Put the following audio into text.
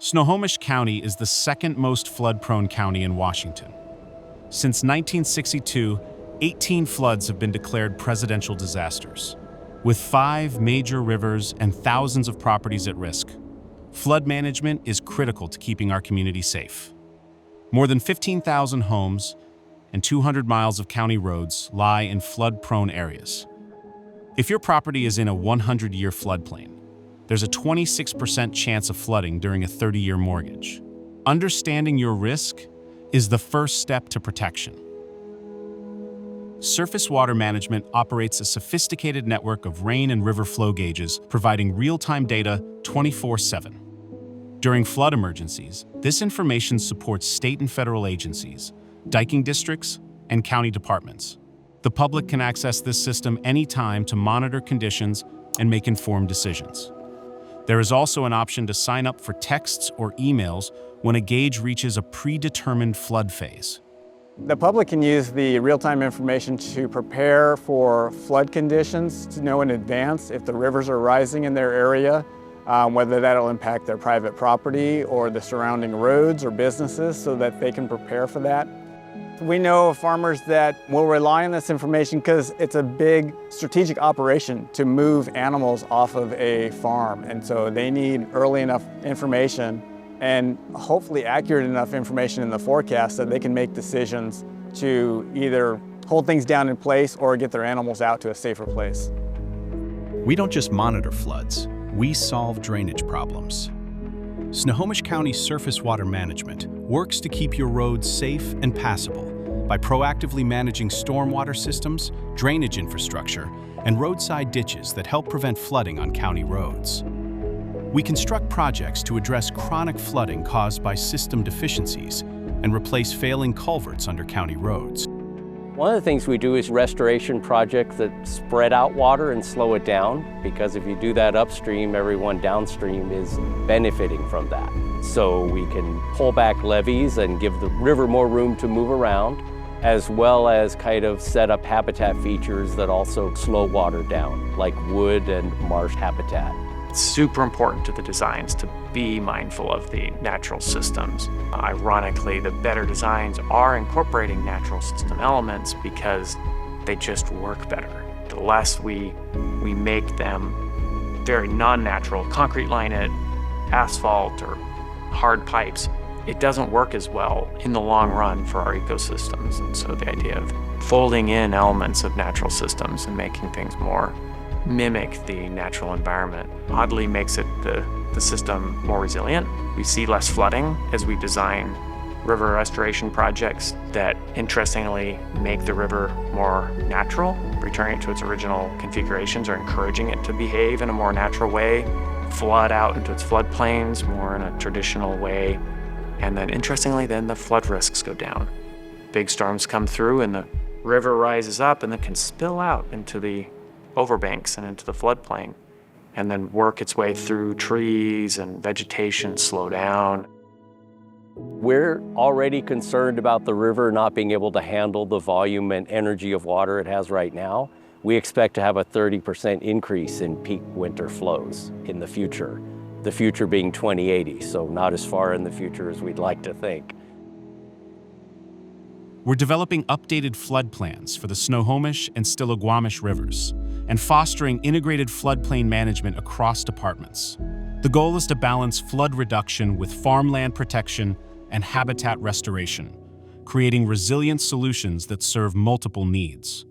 Snohomish County is the second most flood-prone county in Washington. Since 1962, 18 floods have been declared presidential disasters. With 5 major rivers and thousands of properties at risk, flood management is critical to keeping our community safe. More than 15,000 homes and 200 miles of county roads lie in flood-prone areas. If your property is in a 100-year floodplain, there's a 26% chance of flooding during a 30-year mortgage. Understanding your risk is the first step to protection. Surface Water Management operates a sophisticated network of rain and river flow gauges, providing real-time data 24/7. During flood emergencies, this information supports state and federal agencies, diking districts, and county departments. The public can access this system anytime to monitor conditions and make informed decisions. There is also an option to sign up for texts or emails when a gauge reaches a predetermined flood phase. The public can use the real-time information to prepare for flood conditions, to know in advance if the rivers are rising in their area, whether that'll impact their private property or the surrounding roads or businesses, so that they can prepare for that. We know of farmers that will rely on this information because it's a big strategic operation to move animals off of a farm. And so they need early enough information and hopefully accurate enough information in the forecast that they can make decisions to either hold things down in place or get their animals out to a safer place. We don't just monitor floods, we solve drainage problems. Snohomish County Surface Water Management works to keep your roads safe and passable by proactively managing stormwater systems, drainage infrastructure, and roadside ditches that help prevent flooding on county roads. We construct projects to address chronic flooding caused by system deficiencies and replace failing culverts under county roads. One of the things we do is restoration projects that spread out water and slow it down, because if you do that upstream, everyone downstream is benefiting from that. So we can pull back levees and give the river more room to move around, as well as kind of set up habitat features that also slow water down, like wood and marsh habitat. It's super important to the designs to be mindful of the natural systems. Ironically, the better designs are incorporating natural system elements because they just work better. The less we make them very non-natural, concrete line it, asphalt, or hard pipes, it doesn't work as well in the long run for our ecosystems. And so the idea of folding in elements of natural systems and making things more mimic the natural environment oddly makes it the system more resilient. We see less flooding as we design river restoration projects that interestingly make the river more natural, returning it to its original configurations or encouraging it to behave in a more natural way, flood out into its floodplains more in a traditional way. And then interestingly, then the flood risks go down. Big storms come through and the river rises up and then can spill out into the overbanks and into the floodplain, and then work its way through trees and vegetation, slow down. We're already concerned about the river not being able to handle the volume and energy of water it has right now. We expect to have a 30% increase in peak winter flows in the future being 2080, so not as far in the future as we'd like to think. We're developing updated flood plans for the Snohomish and Stillaguamish rivers and fostering integrated floodplain management across departments. The goal is to balance flood reduction with farmland protection and habitat restoration, creating resilient solutions that serve multiple needs.